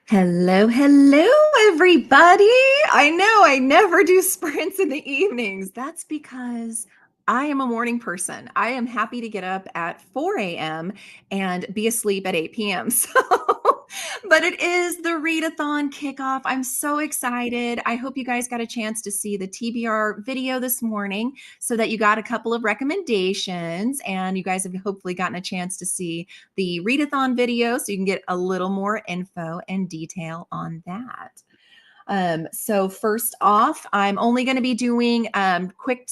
Hello, hello, everybody. I know I never do sprints in the evenings. That's because I am a morning person. I am happy to get up at 4 a.m. and be asleep at 8 p.m. But it is the Readathon kickoff. I'm so excited. I hope you guys got a chance to see the TBR video this morning so that you got a couple of recommendations and you guys have hopefully gotten a chance to see the Readathon video so you can get a little more info and detail on that. So first off, I'm only going to be doing quick,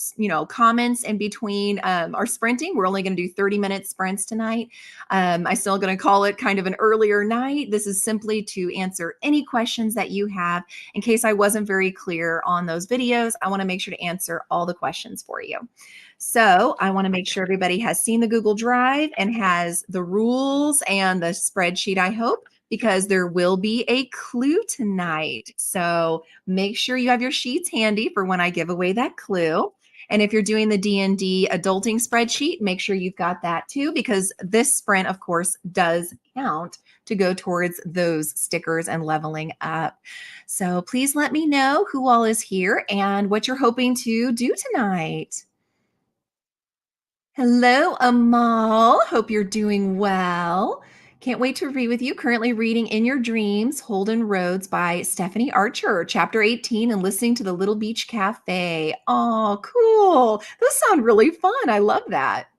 comments in between our sprinting. We're only going to do 30-minute sprints tonight. I'm still going to call it kind of an earlier night. This is simply to answer any questions that you have. In case I wasn't very clear on those videos, I want to make sure to answer all the questions for you. So I want to make sure everybody has seen the Google Drive and has the rules and the spreadsheet, I hope, because there will be a clue tonight. So make sure you have your sheets handy for when I give away that clue. And if you're doing the D&D adulting spreadsheet, make sure you've got that too, because this sprint, of course, does count to go towards those stickers and leveling up. So please let me know who all is here and what you're hoping to do tonight. Hello, Amal. Hope you're doing well. Can't wait to read with you. Currently reading In Your Dreams, Holden Roads by Stephanie Archer, chapter 18, and listening to the Little Beach Cafe. Oh, cool. Those sound really fun. I love that.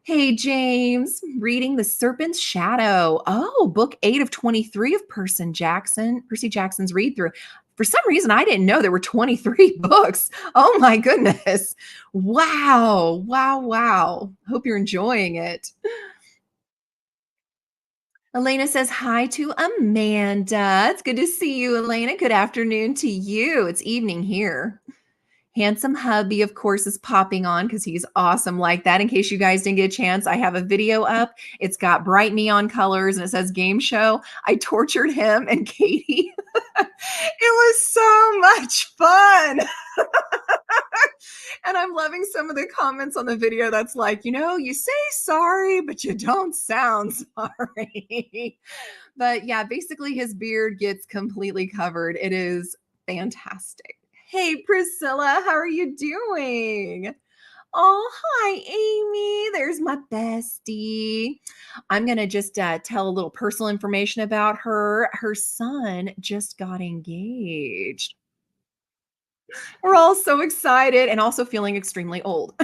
Hey, James, reading The Serpent's Shadow. Oh, book 8 of 23 of Percy Jackson's read through. For some reason, I didn't know there were 23 books. Oh my goodness. Wow. Wow. Wow. Hope you're enjoying it. Elena says hi to Amanda. It's good to see you, Elena. Good afternoon to you. It's evening here. Handsome hubby, of course, is popping on because he's awesome like that. In case you guys didn't get a chance, I have a video up. It's got bright neon colors and it says game show. I tortured him and Katie. It was so much fun. And I'm loving some of the comments on the video that's like, you say sorry, but you don't sound sorry. But yeah, basically his beard gets completely covered. It is fantastic. Hey, Priscilla, how are you doing? Oh, hi, Amy. There's my bestie. I'm going to just tell a little personal information about her. Her son just got engaged. We're all so excited and also feeling extremely old.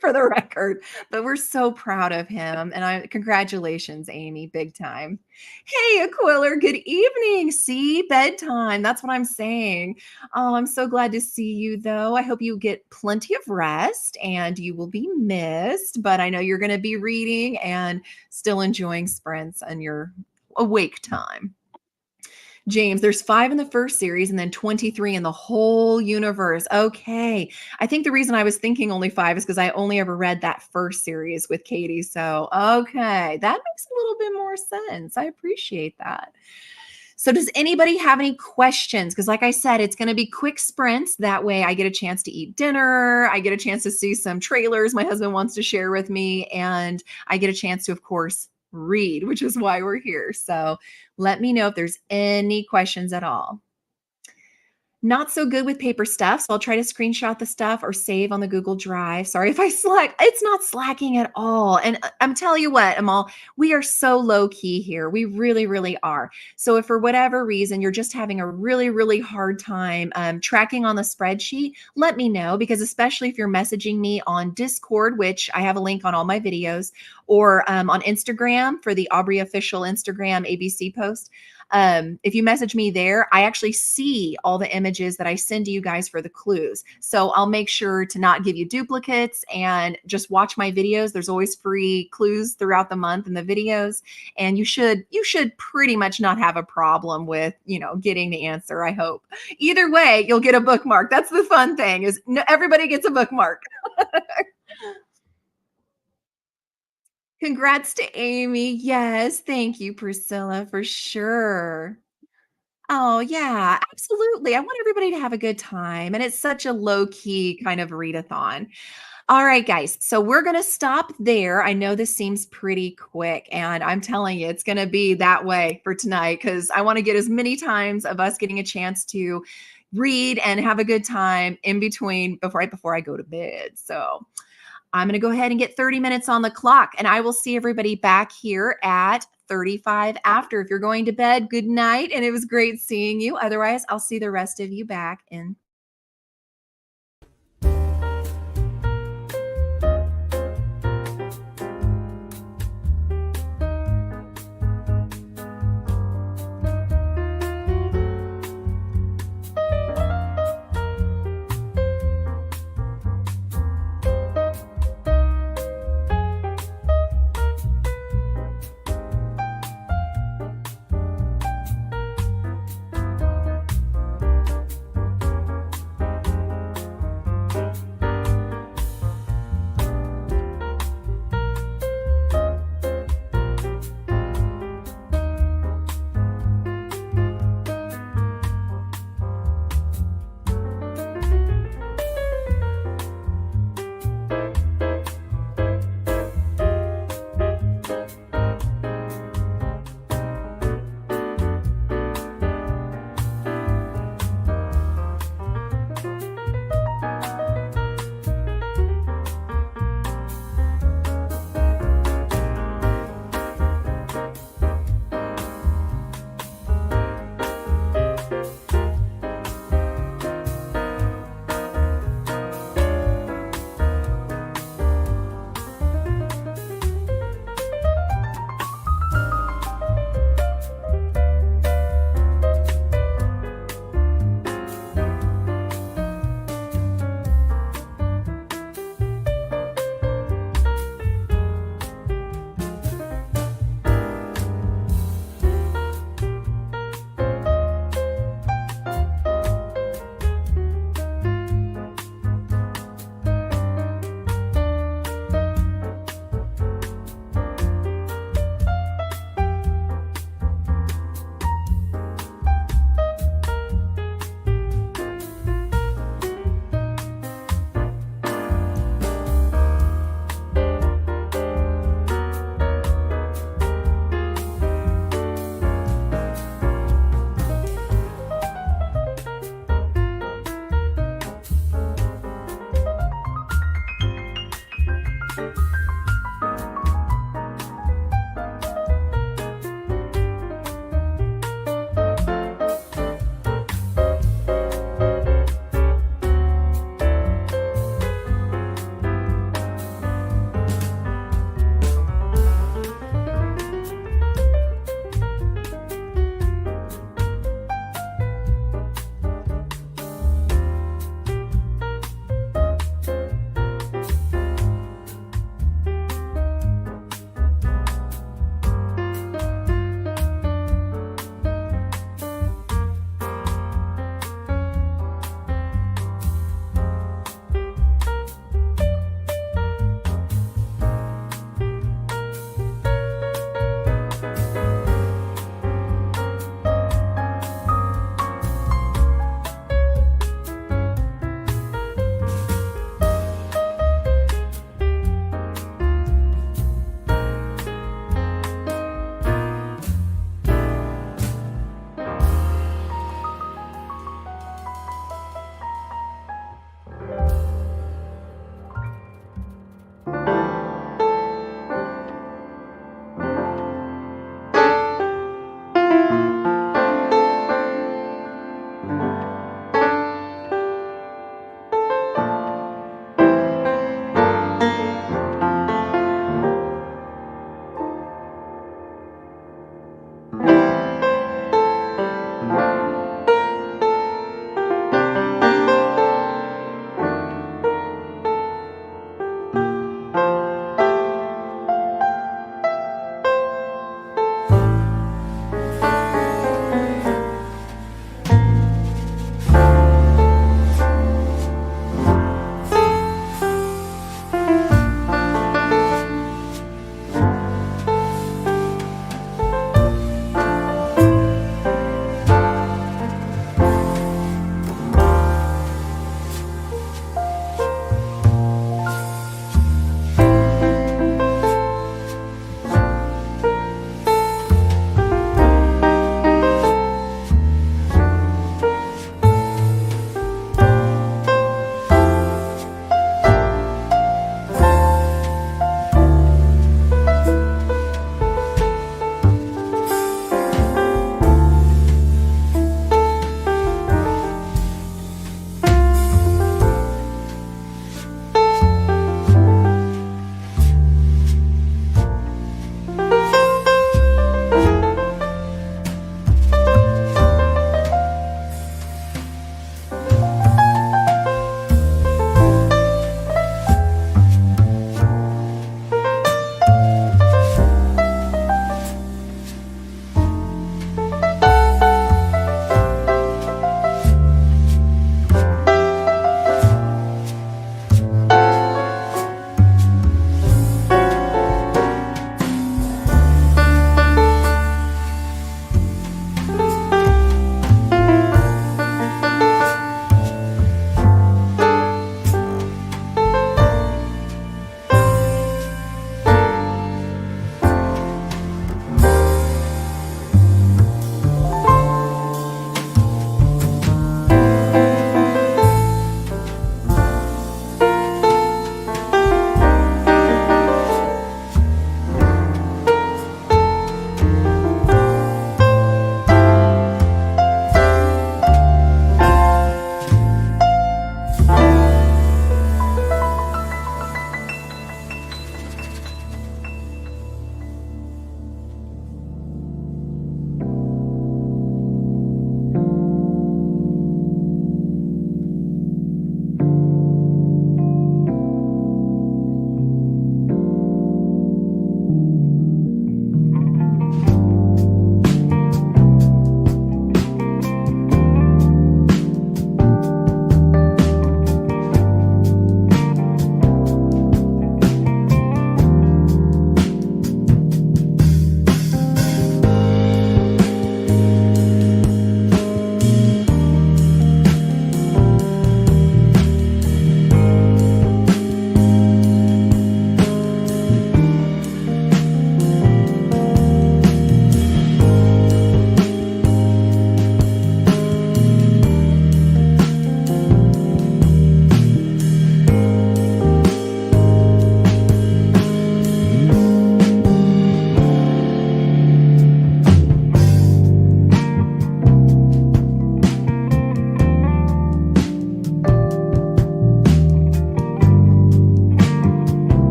For the record, but we're so proud of him. And congratulations, Amy, big time. Hey, Aquiller, good evening. See, bedtime. That's what I'm saying. Oh, I'm so glad to see you, though. I hope you get plenty of rest and you will be missed. But I know you're going to be reading and still enjoying sprints and your awake time. James, there's 5 in the first series and then 23 in the whole universe. Okay. I think the reason I was thinking only 5 is because I only ever read that first series with Katie. So, okay. That makes a little bit more sense. I appreciate that. So, does anybody have any questions? Because, like I said, it's going to be quick sprints. That way, I get a chance to eat dinner. I get a chance to see some trailers my husband wants to share with me. And I get a chance to, of course, read, which is why we're here. So, let me know if there's any questions at all. Not so good with paper stuff, so I'll try to screenshot the stuff or save on the Google Drive. Sorry if I slack. It's not slacking at all. And I'm telling you what, Amal, we are so low key here. We really, really are. So if for whatever reason you're just having a really, really hard time tracking on the spreadsheet, let me know, because especially if you're messaging me on Discord, which I have a link on all my videos, or on Instagram for the Aubrey official Instagram ABC post. If you message me there, I actually see all the images that I send to you guys for the clues. So I'll make sure to not give you duplicates and just watch my videos. There's always free clues throughout the month in the videos. And you should pretty much not have a problem with, getting the answer, I hope. Either way, you'll get a bookmark. That's the fun thing, is everybody gets a bookmark. Congrats to Amy. Yes, thank you, Priscilla, for sure. Oh, yeah, absolutely. I want everybody to have a good time, and it's such a low key kind of readathon. All right, guys. So we're going to stop there. I know this seems pretty quick, and I'm telling you, it's going to be that way for tonight because I want to get as many times of us getting a chance to read and have a good time in between before right before I go to bed. So I'm going to go ahead and get 30 minutes on the clock, and I will see everybody back here at 35 after. If you're going to bed, good night, and it was great seeing you. Otherwise, I'll see the rest of you back in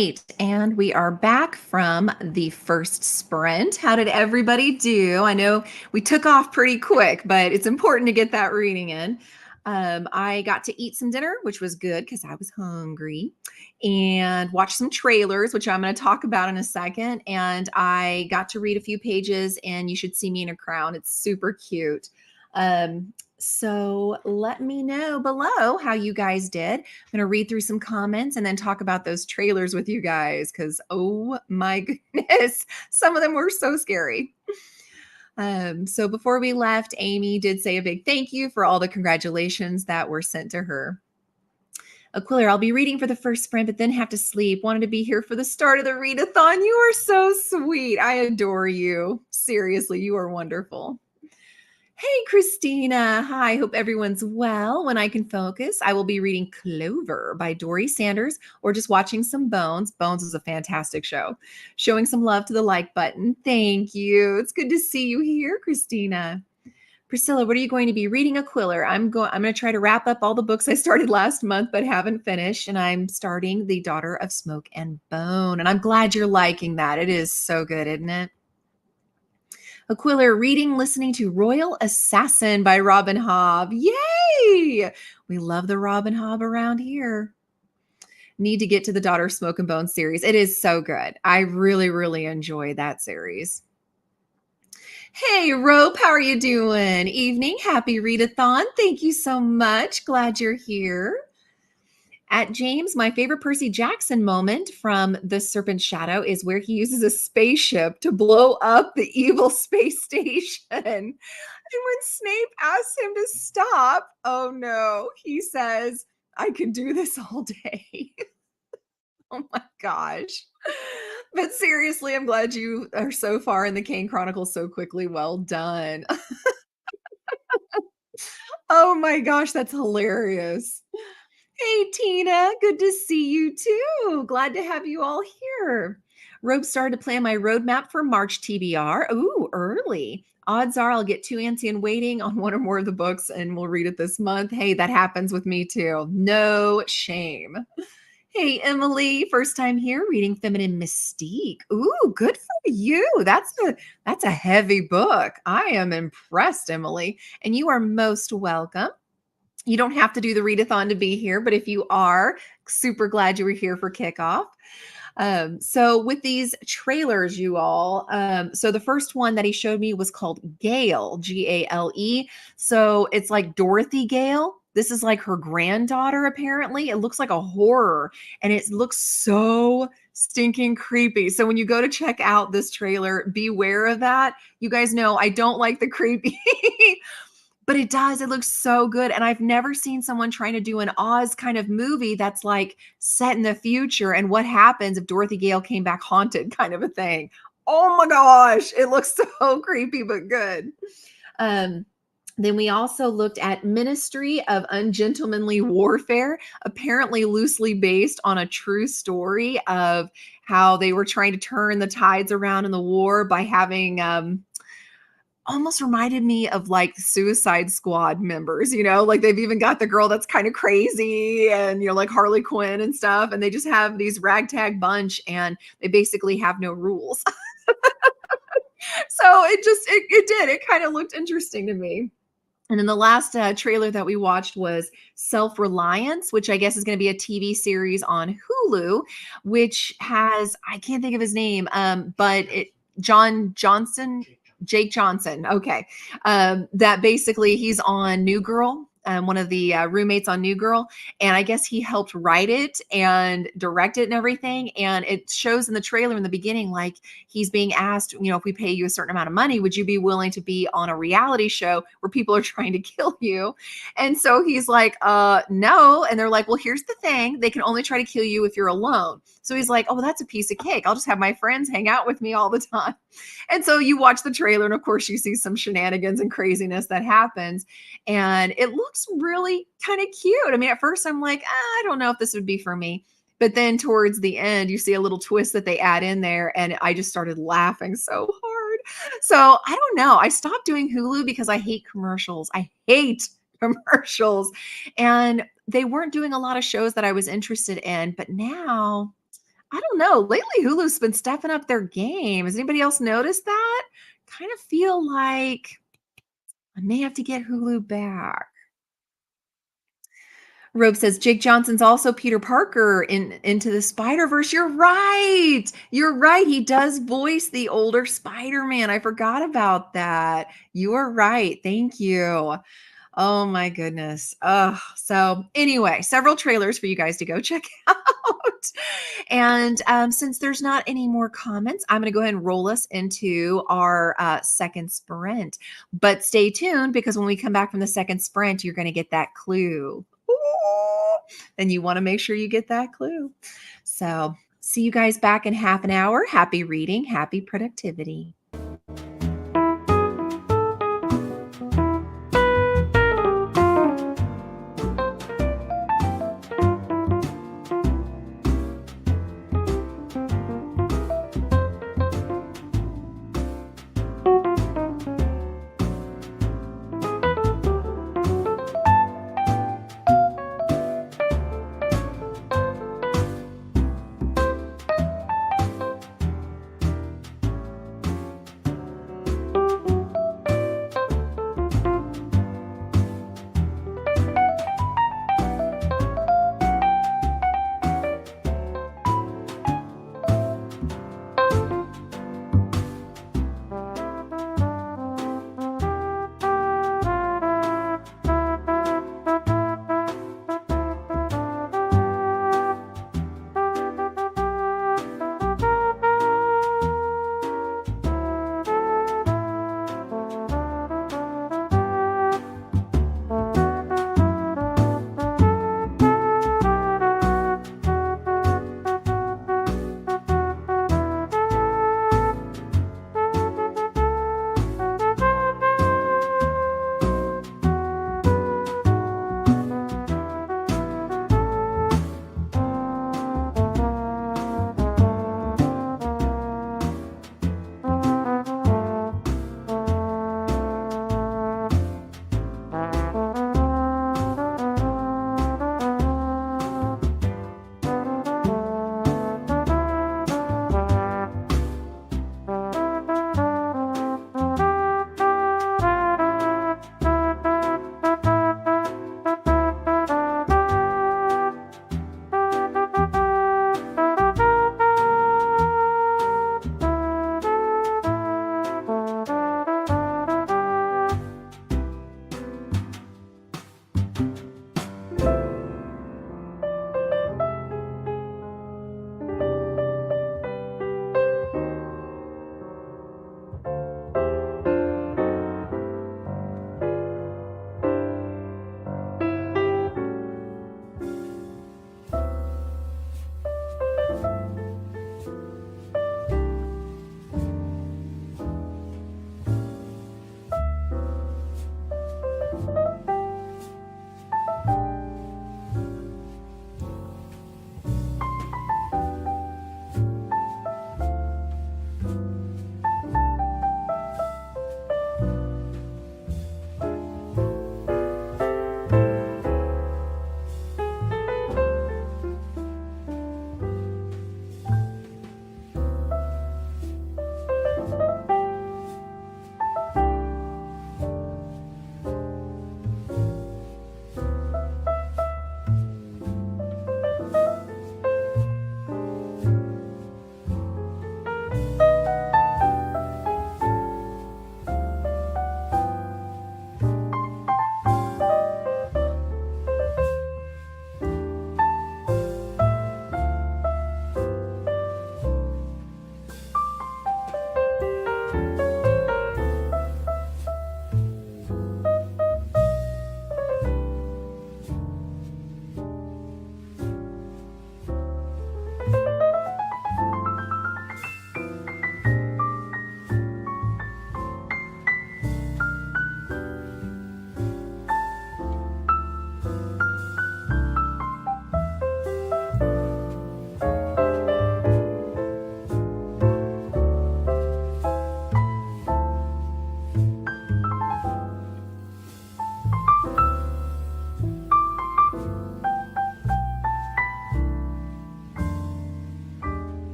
right. And we are back from the first sprint. How did everybody do? I know we took off pretty quick, but it's important to get that reading in. I got to eat some dinner, which was good because I was hungry, and watch some trailers, which I'm going to talk about in a second. And I got to read a few pages, and You Should See Me in a Crown. It's super cute. So let me know below how you guys did. I'm going to read through some comments and then talk about those trailers with you guys because, oh my goodness, some of them were so scary. So before we left, Amy did say a big thank you for all the congratulations that were sent to her. Aquila, I'll be reading for the first sprint, but then have to sleep. Wanted to be here for the start of the readathon. You are so sweet. I adore you. Seriously, you are wonderful. Hey, Christina. Hi, hope everyone's well. When I can focus, I will be reading Clover by Dory Sanders or just watching some Bones. Bones is a fantastic show. Showing some love to the like button. Thank you. It's good to see you here, Christina. Priscilla, what are you going to be reading? Aquila? I'm going to try to wrap up all the books I started last month but haven't finished, and I'm starting The Daughter of Smoke and Bone. And I'm glad you're liking that. It is so good, isn't it? Aquila, reading, listening to Royal Assassin by Robin Hobb. Yay! We love the Robin Hobb around here. Need to get to the Daughter of Smoke and Bone series. It is so good. I really, really enjoy that series. Hey, Rope, how are you doing? Evening. Happy readathon. Thank you so much. Glad you're here. At James, my favorite Percy Jackson moment from The Serpent's Shadow is where he uses a spaceship to blow up the evil space station. And when Snape asks him to stop, oh no, he says, I could do this all day. Oh my gosh. But seriously, I'm glad you are so far in the Kane Chronicles so quickly. Well done. Oh my gosh, that's hilarious. Hey, Tina, good to see you too. Glad to have you all here. Rope started to plan my roadmap for March TBR. Ooh, early. Odds are I'll get too antsy and waiting on one or more of the books and we'll read it this month. Hey, that happens with me too. No shame. Hey, Emily, first time here reading Feminine Mystique. Ooh, good for you. That's a heavy book. I am impressed, Emily, and you are most welcome. You don't have to do the readathon to be here, but if you are, super glad you were here for kickoff. So with these trailers, you all, so the first one that he showed me was called Gale, Gale. So it's like Dorothy Gale. This is like her granddaughter, apparently. It looks like a horror and it looks so stinking creepy. So when you go to check out this trailer, beware of that. You guys know I don't like the creepy. But it does. It looks so good. And I've never seen someone trying to do an Oz kind of movie that's like set in the future and what happens if Dorothy Gale came back haunted kind of a thing. Oh my gosh. It looks so creepy, but good. Then we also looked at Ministry of Ungentlemanly Warfare, apparently loosely based on a true story of how they were trying to turn the tides around in the war by having almost reminded me of like Suicide Squad members, like they've even got the girl that's kind of crazy and, like Harley Quinn and stuff. And they just have these ragtag bunch and they basically have no rules. So it kind of looked interesting to me. And then the last trailer that we watched was Self-Reliance, which I guess is going to be a TV series on Hulu, which has, I can't think of his name, but Jake Johnson. Okay. That basically he's on New Girl, one of the roommates on New Girl. And I guess he helped write it and direct it and everything. And it shows in the trailer in the beginning, like he's being asked, if we pay you a certain amount of money, would you be willing to be on a reality show where people are trying to kill you? And so he's like, no. And they're like, well, here's the thing. They can only try to kill you if you're alone. So he's like, oh, well, that's a piece of cake. I'll just have my friends hang out with me all the time. And so you watch the trailer and of course you see some shenanigans and craziness that happens. And it looks really kind of cute. I mean, at first I'm like, I don't know if this would be for me. But then towards the end, you see a little twist that they add in there. And I just started laughing so hard. So I don't know. I stopped doing Hulu because I hate commercials. I hate commercials. And they weren't doing a lot of shows that I was interested in. But now I don't know. Lately, Hulu's been stepping up their game. Has anybody else noticed that? Kind of feel like I may have to get Hulu back. Robe says Jake Johnson's also Peter Parker in Into the Spider-Verse. You're right. You're right. He does voice the older Spider-Man. I forgot about that. You are right. Thank you. Oh my goodness. So anyway, several trailers for you guys to go check out. And since there's not any more comments, I'm going to go ahead and roll us into our second sprint. But stay tuned because when we come back from the second sprint, you're going to get that clue. Ooh, and you want to make sure you get that clue. So see you guys back in half an hour. Happy reading, happy productivity.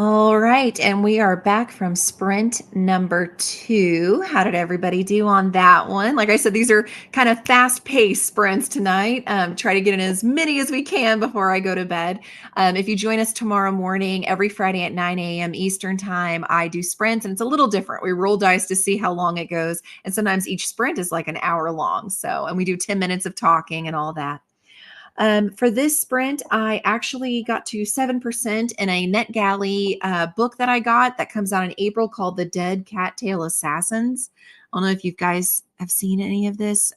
All right, and we are back from sprint number 2. How did everybody do on that one? Like I said, these are kind of fast-paced sprints tonight. Try to get in as many as we can before I go to bed. If you join us tomorrow morning, every Friday at 9 a.m. Eastern Time, I do sprints, and it's a little different. We roll dice to see how long it goes, and sometimes each sprint is like an hour long. And we do 10 minutes of talking and all that. For this sprint, I actually got to 7% in a NetGalley book that I got that comes out in April called The Dead Cattail Assassins. I don't know if you guys have seen any of this.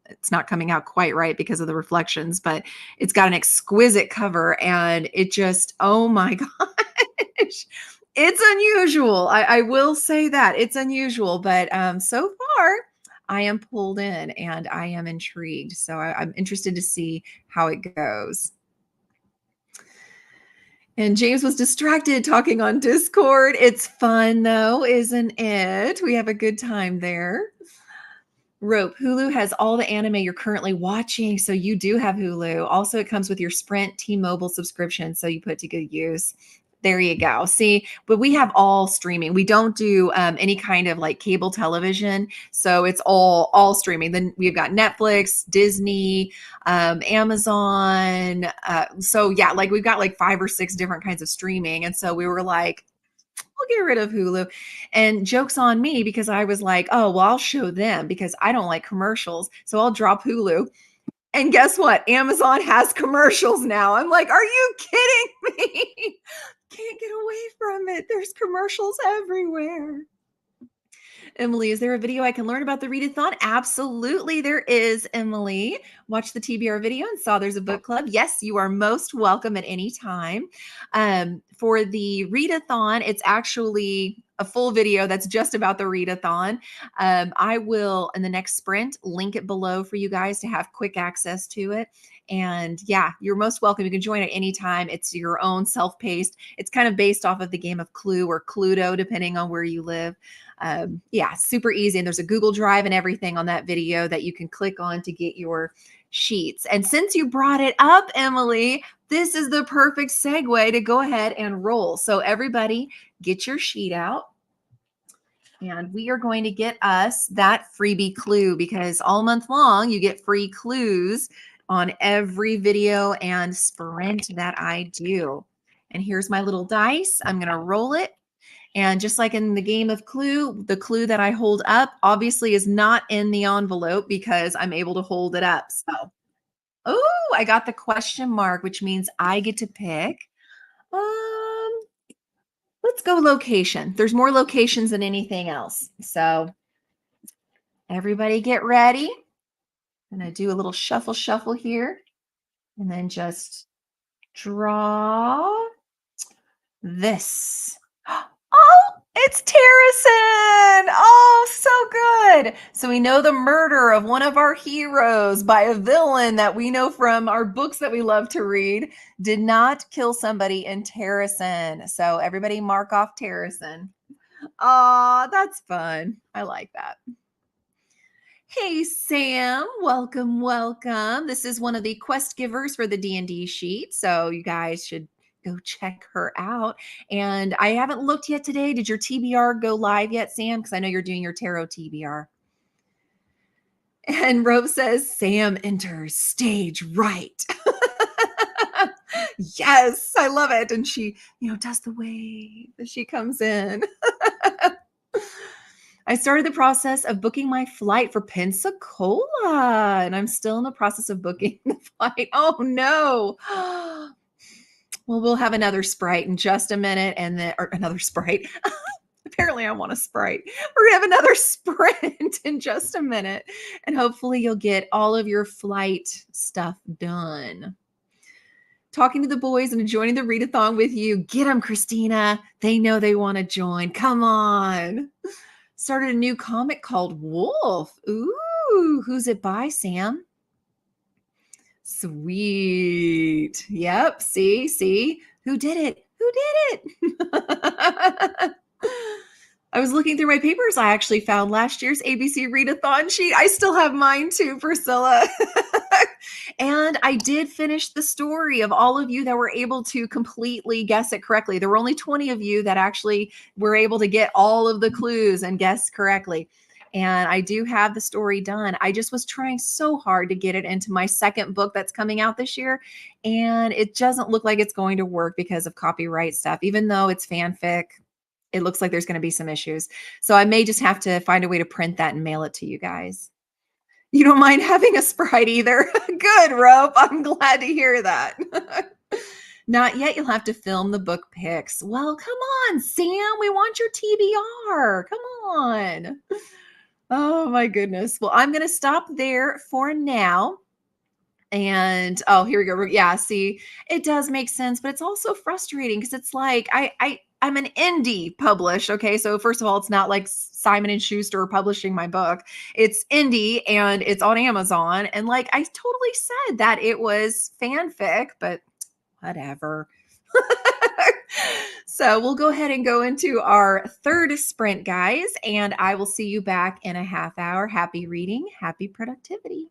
It's not coming out quite right because of the reflections, but it's got an exquisite cover and it just, oh my gosh, it's unusual. I will say that it's unusual, but so far I am pulled in and I am intrigued. So I'm interested to see how it goes. And James was distracted talking on Discord. It's fun though, isn't it? We have a good time there. Rope. Hulu has all the anime you're currently watching. So you do have Hulu. Also, it comes with your Sprint T-Mobile subscription. So you put to good use. There you go. See, but we have all streaming. We don't do any kind of like cable television. So it's all streaming. Then we've got Netflix, Disney, Amazon. So yeah, like we've got like 5 or 6 different kinds of streaming. And so we were like, we'll get rid of Hulu. And joke's on me because I was like, oh, well, I'll show them because I don't like commercials. So I'll drop Hulu. And guess what? Amazon has commercials now. I'm like, are you kidding me? Can't get away from it. There's commercials everywhere. Emily, is there a video I can learn about the readathon? Absolutely, there is, Emily. Watch the TBR video and saw there's a book club. Yes, you are most welcome at any time. For the readathon, it's actually a full video that's just about the readathon. I will, in the next sprint, link it below for you guys to have quick access to it. And yeah, you're most welcome. You can join at any time. It's your own self-paced. It's kind of based off of the game of Clue or Cluedo, depending on where you live. Yeah, super easy. And there's a Google Drive and everything on that video that you can click on to get your sheets. And since you brought it up, Emily, this is the perfect segue to go ahead and roll. So everybody get your sheet out. And we are going to get us that freebie clue because all month long you get free clues on every video and sprint that I do. And here's my little dice. I'm going to roll it. And just like in the game of Clue, the clue that I hold up obviously is not in the envelope because I'm able to hold it up. So, oh, I got the question mark, which means I get to pick. Let's go location. There's more locations than anything else. So everybody get ready. I'm going to do a little shuffle here and then just draw this. Oh, it's Terracin. Oh, so good. So we know the murder of one of our heroes by a villain that we know from our books that we love to read did not kill somebody in Terracin. So everybody mark off Terracin. Oh, that's fun. I like that. Hey, Sam, welcome. This is one of the quest givers for the D&D sheet. So you guys should go check her out. And I haven't looked yet today. Did your TBR go live yet, Sam? Because I know you're doing your tarot TBR. And Rope says, Sam enters stage right. Yes, I love it. And she, does the wave as she comes in. I started the process of booking my flight for Pensacola, and I'm still in the process of booking the flight. Oh no. Well, we'll have another Sprite in just a minute or another Sprite. Apparently I want a Sprite. We're gonna have another sprint in just a minute, and hopefully you'll get all of your flight stuff done. Talking to the boys and joining the readathon with you. Get them, Christina. They know they want to join. Come on. Started a new comic called Wolf. Ooh, who's it by, Sam? Sweet. Yep. See? Who did it? I was looking through my papers. I actually found last year's ABC Readathon sheet. I still have mine too, Priscilla. And I did finish the story of all of you that were able to completely guess it correctly. There were only 20 of you that actually were able to get all of the clues and guess correctly. And I do have the story done. I just was trying so hard to get it into my second book that's coming out this year. And it doesn't look like it's going to work because of copyright stuff. Even though it's fanfic, it looks like there's going to be some issues. So I may just have to find a way to print that and mail it to you guys. You don't mind having a Sprite either. Good, Rope. I'm glad to hear that. Not yet. You'll have to film the book pics. Well, come on, Sam. We want your TBR. Come on. Oh, my goodness. Well, I'm going to stop there for now. And oh, here we go. Yeah, see, it does make sense, but it's also frustrating because it's like I'm an indie published. Okay, so first of all, it's not like Simon and Schuster publishing my book. It's indie and it's on Amazon. And like I totally said that it was fanfic, but whatever. So we'll go ahead and go into our third sprint, guys, and I will see you back in a half hour. Happy reading, happy productivity.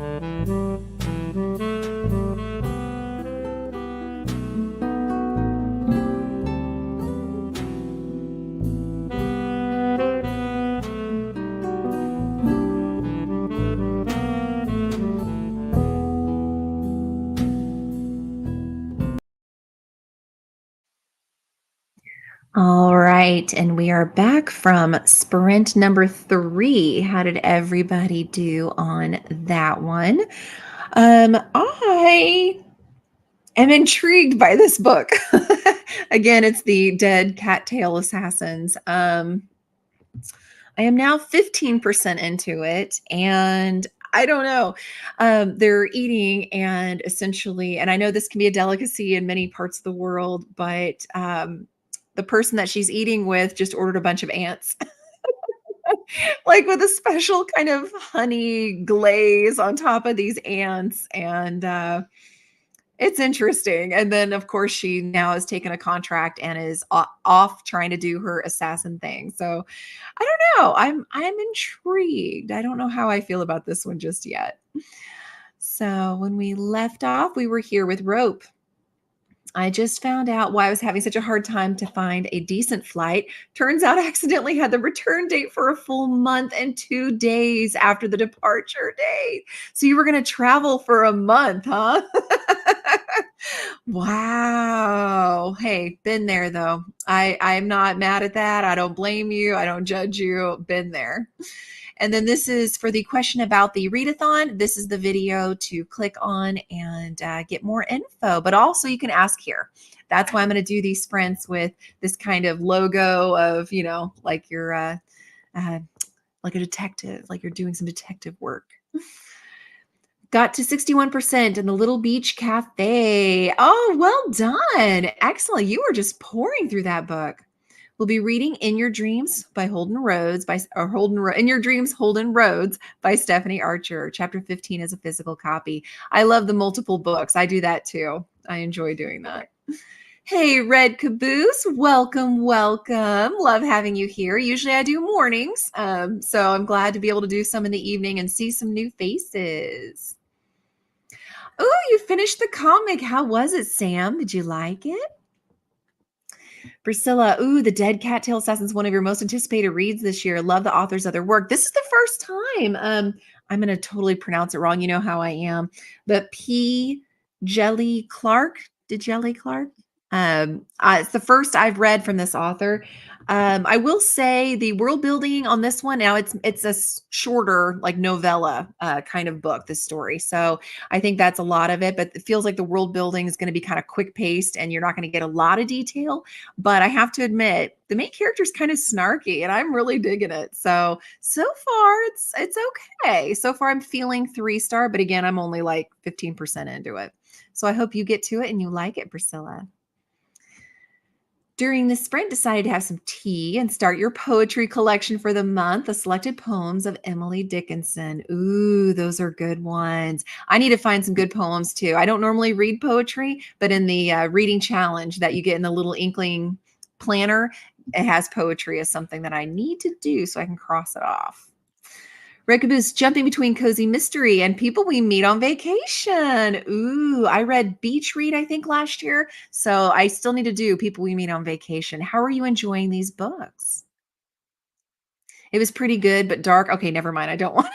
All right, and we are back from sprint number 3. How did everybody do on that one? I am intrigued by this book. Again, it's the Dead Cattail Assassins. I am now 15% into it, and I don't know. They're eating, and essentially, and I know this can be a delicacy in many parts of the world, but the person that she's eating with just ordered a bunch of ants, like with a special kind of honey glaze on top of these ants. And it's interesting. And then, of course, she now has taken a contract and is off trying to do her assassin thing. So I don't know. I'm intrigued. I don't know how I feel about this one just yet. So when we left off, we were here with rope. I just found out why I was having such a hard time to find a decent flight. Turns out I accidentally had the return date for a full month and 2 days after the departure date. So you were going to travel for a month, huh? Wow. Hey, been there though. I'm not mad at that. I don't blame you. I don't judge you. Been there. And then this is for the question about the readathon. This is the video to click on and get more info, but also you can ask here. That's why I'm going to do these sprints with this kind of logo of, like you're like a detective, like you're doing some detective work. Got to 61% in the Little Beach Cafe. Oh, well done. Excellent. You were just pouring through that book. We'll be reading In Your Dreams by Holden Rhodes In Your Dreams, Holden Rhodes by Stephanie Archer. Chapter 15 is a physical copy. I love the multiple books. I do that too. I enjoy doing that. Hey, Red Caboose, welcome, welcome. Love having you here. Usually I do mornings, so I'm glad to be able to do some in the evening and see some new faces. Oh, you finished the comic. How was it, Sam? Did you like it? Priscilla, ooh, The Dead Cattail Assassin's one of your most anticipated reads this year. Love the author's other work. This is the first time. I'm going to totally pronounce it wrong. You know how I am. But P. Jelly Clark. Did Jelly Clark? It's the first I've read from this author. I will say the world building on this one now it's a shorter like novella kind of book. This story, so I think that's a lot of it. But it feels like the world building is going to be kind of quick paced, and you're not going to get a lot of detail. But I have to admit, the main character is kind of snarky, and I'm really digging it. So far, it's okay. So far, I'm feeling 3-star, but again, I'm only like 15% into it. So I hope you get to it and you like it, Priscilla. During the sprint, decided to have some tea and start your poetry collection for the month. The selected poems of Emily Dickinson. Ooh, those are good ones. I need to find some good poems too. I don't normally read poetry, but in the reading challenge that you get in the little Inkling planner, it has poetry as something that I need to do so I can cross it off. Recaboose jumping between cozy mystery and people we meet on vacation. Ooh, I read Beach Read, I think, last year. So I still need to do people we meet on vacation. How are you enjoying these books? It was pretty good, but dark. Okay, never mind. I don't want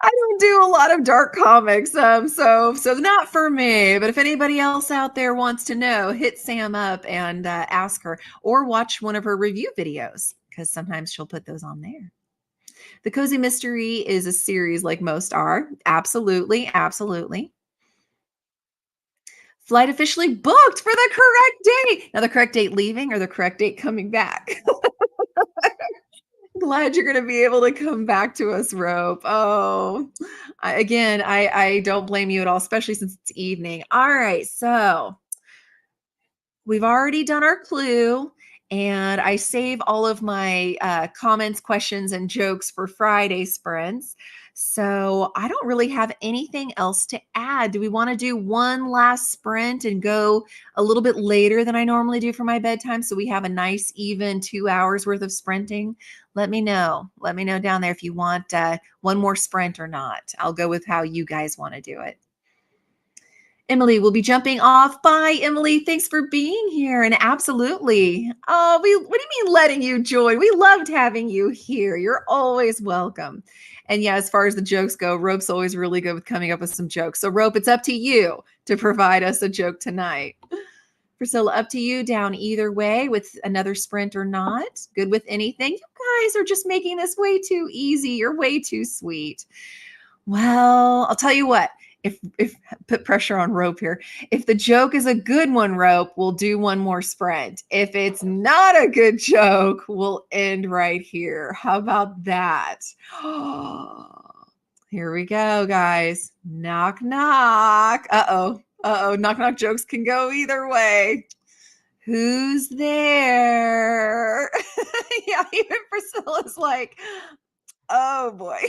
I don't do a lot of dark comics. So not for me. But if anybody else out there wants to know, hit Sam up and ask her or watch one of her review videos because sometimes she'll put those on there. The Cozy Mystery is a series like most are. Absolutely, absolutely. Flight officially booked for the correct date. Now, the correct date leaving or the correct date coming back? Glad you're going to be able to come back to us, Rope. Oh, I don't blame you at all, especially since it's evening. All right, so we've already done our clue. And I save all of my comments, questions, and jokes for Friday sprints. So I don't really have anything else to add. Do we want to do one last sprint and go a little bit later than I normally do for my bedtime so we have a nice, even 2 hours worth of sprinting? Let me know. Let me know down there if you want one more sprint or not. I'll go with how you guys want to do it. Emily will be jumping off. Bye, Emily. Thanks for being here. And absolutely. Oh, what do you mean letting you join? We loved having you here. You're always welcome. And yeah, as far as the jokes go, Rope's always really good with coming up with some jokes. So, Rope, it's up to you to provide us a joke tonight. Priscilla, up to you, down either way with another sprint or not. Good with anything. You guys are just making this way too easy. You're way too sweet. Well, I'll tell you what, if put pressure on Rope here. If the joke is a good one, Rope, we'll do one more sprint. If it's not a good joke, we'll end right here. How about that? Here we go, guys. Knock, knock. Uh-oh. Uh-oh. Knock, knock jokes can go either way. Who's there? Yeah, even Priscilla's like, oh boy.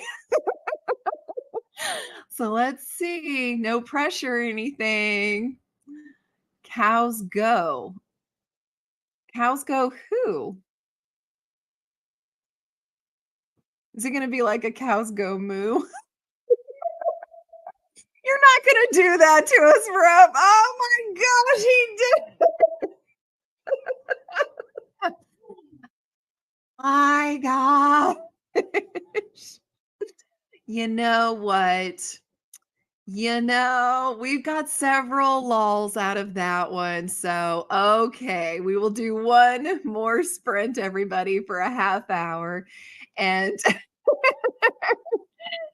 So let's see. No pressure or anything. Cows go. Cows go who? Is it going to be like a cows go moo? You're not going to do that to us, Rob. Oh my gosh, he did. My gosh. You know what? We've got several lulls out of that one. So, okay, we will do one more sprint, everybody, for a half hour. And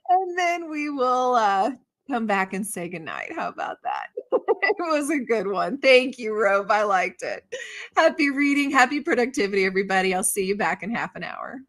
and then we will come back and say goodnight. How about that? It was a good one. Thank you, Robe. I liked it. Happy reading, happy productivity, everybody. I'll see you back in half an hour.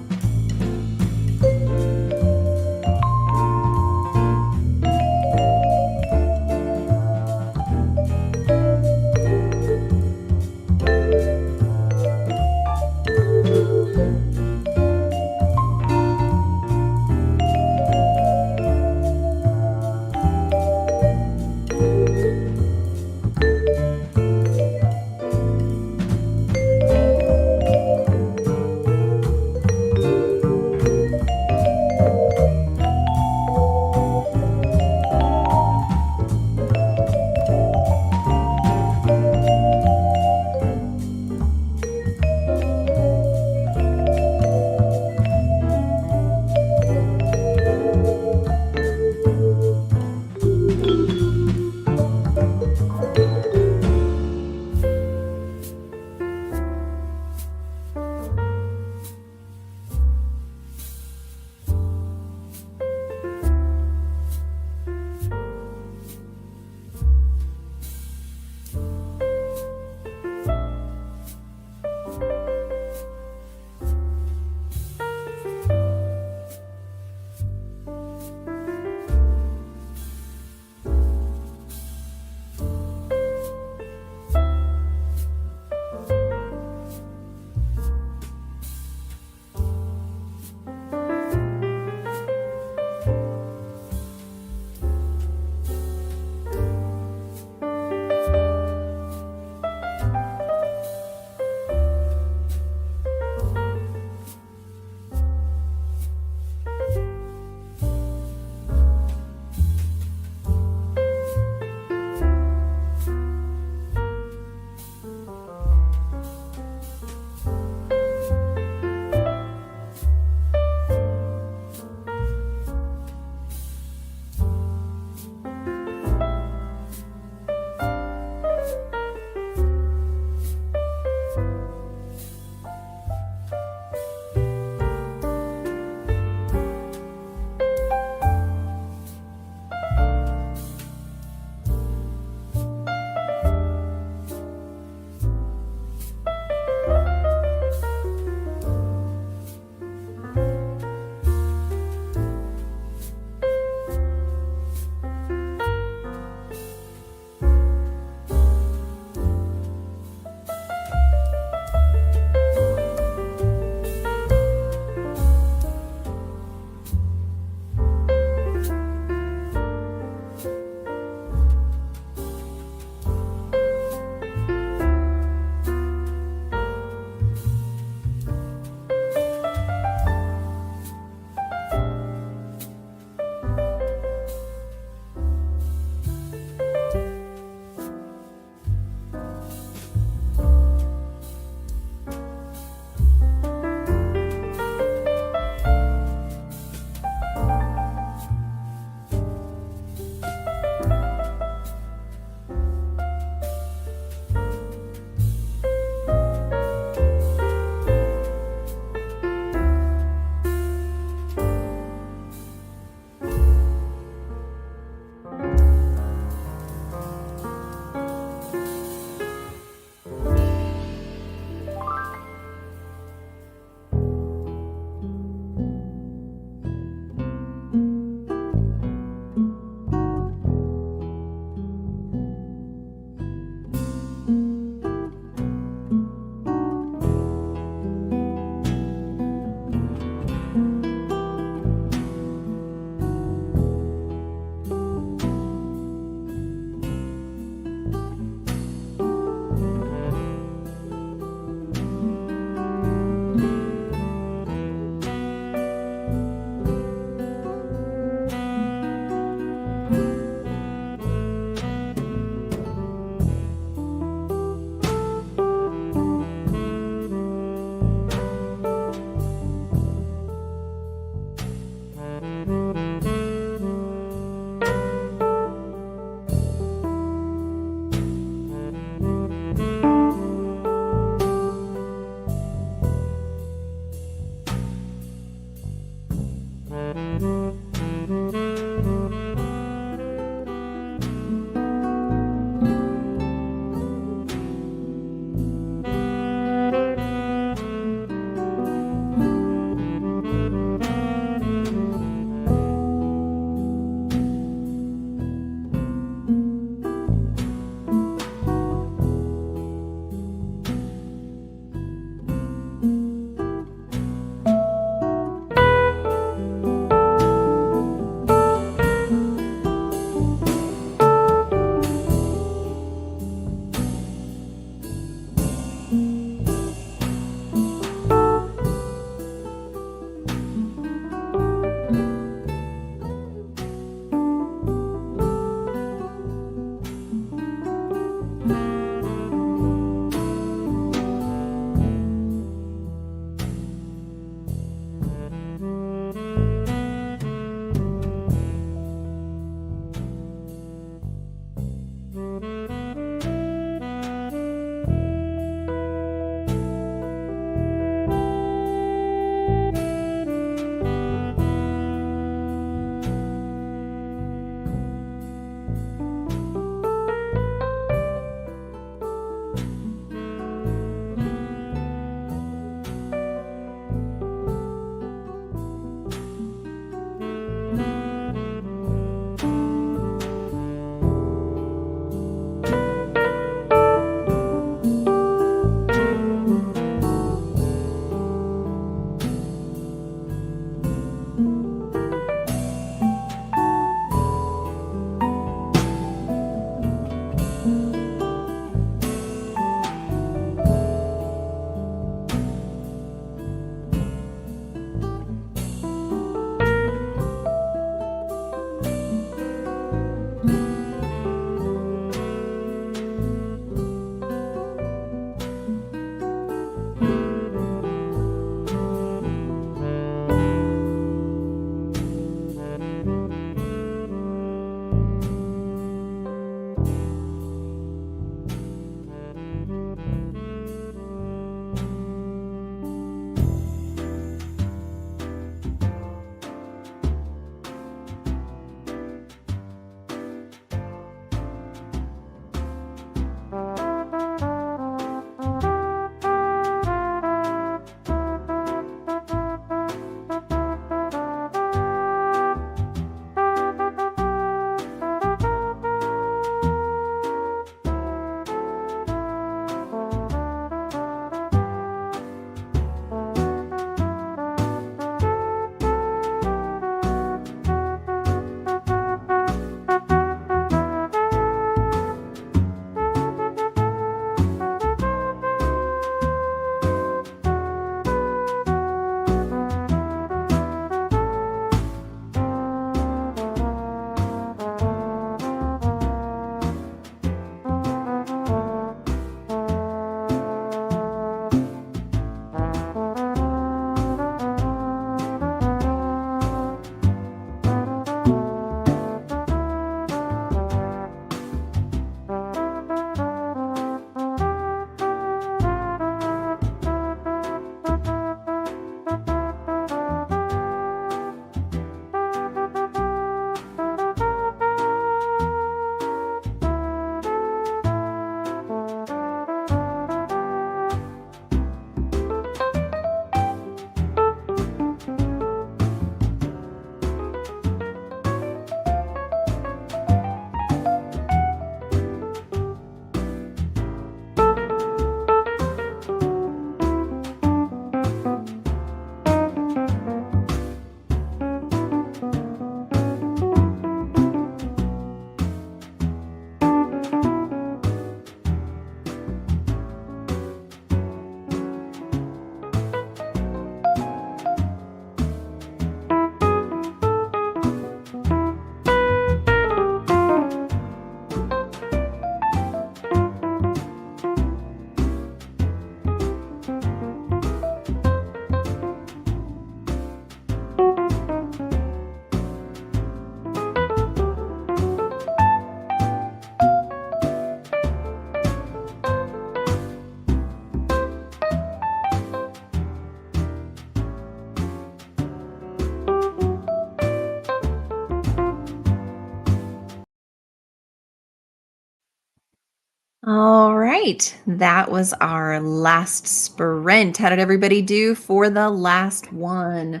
All right. That was our last sprint. How did everybody do for the last one?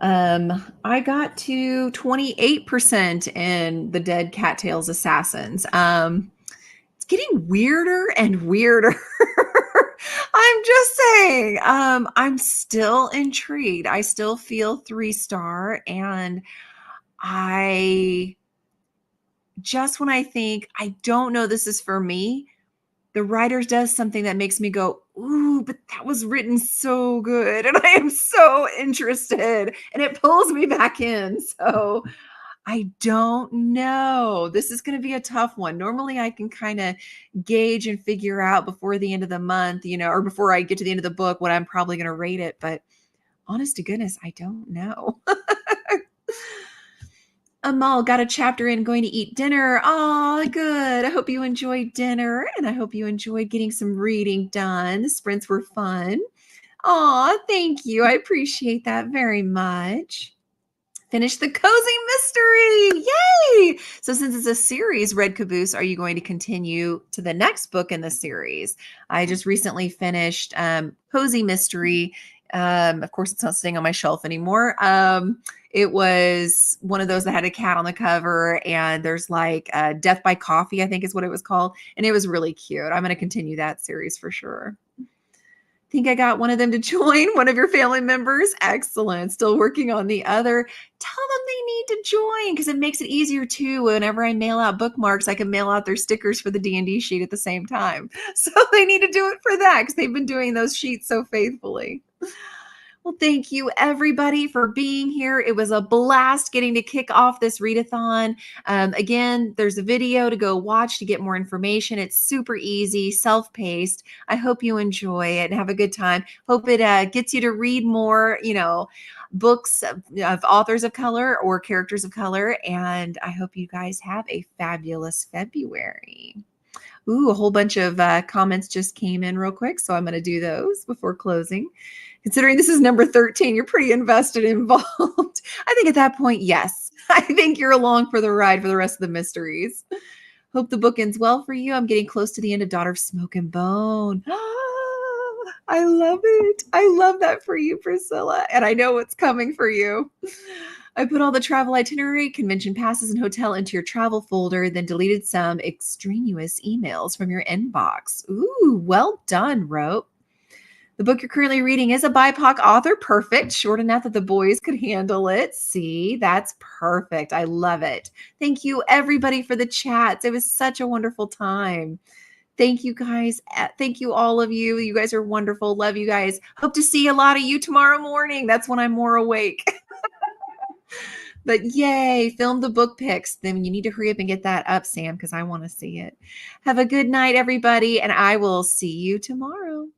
I got to 28% in the Dead Cattails Assassins. It's getting weirder and weirder. I'm just saying. I'm still intrigued. I still feel 3-star, and I just when I think I don't know this is for me, the writer does something that makes me go, "Ooh, but that was written so good," and I am so interested, and it pulls me back in. So I don't know. This is going to be a tough one. Normally, I can kind of gauge and figure out before the end of the month, or before I get to the end of the book, what I'm probably going to rate it. But honest to goodness, I don't know. Amal got a chapter in going to eat dinner. Oh, good. I hope you enjoyed dinner and I hope you enjoyed getting some reading done. The sprints were fun. Oh, thank you. I appreciate that very much. Finish the cozy mystery. Yay! So since it's a series, Red Caboose, are you going to continue to the next book in the series? I just recently finished Cozy Mystery. Of course, it's not sitting on my shelf anymore. It was one of those that had a cat on the cover, and there's like Death by Coffee, I think is what it was called. And it was really cute. I'm going to continue that series for sure. Think I got one of them to join, one of your family members. Excellent. Still working on the other. Tell them they need to join because it makes it easier too. Whenever I mail out bookmarks, I can mail out their stickers for the D&D sheet at the same time. So they need to do it for that because they've been doing those sheets so faithfully. Well, thank you everybody for being here. It was a blast getting to kick off this readathon. Again, there's a video to go watch to get more information. It's super easy, self-paced. I hope you enjoy it and have a good time. Hope it gets you to read more, books of authors of color or characters of color. And I hope you guys have a fabulous February. Ooh, a whole bunch of comments just came in real quick, so I'm going to do those before closing. Considering this is number 13, you're pretty invested and involved. I think at that point, yes. I think you're along for the ride for the rest of the mysteries. Hope the book ends well for you. I'm getting close to the end of Daughter of Smoke and Bone. I love it. I love that for you, Priscilla. And I know what's coming for you. I put all the travel itinerary, convention passes, and hotel into your travel folder, then deleted some extraneous emails from your inbox. Ooh, well done, Rope. The book you're currently reading is a BIPOC author. Perfect. Short enough that the boys could handle it. See, that's perfect. I love it. Thank you, everybody, for the chats. It was such a wonderful time. Thank you, guys. Thank you, all of you. You guys are wonderful. Love you guys. Hope to see a lot of you tomorrow morning. That's when I'm more awake. But yay, film the book pics. Then you need to hurry up and get that up, Sam, because I want to see it. Have a good night, everybody, and I will see you tomorrow.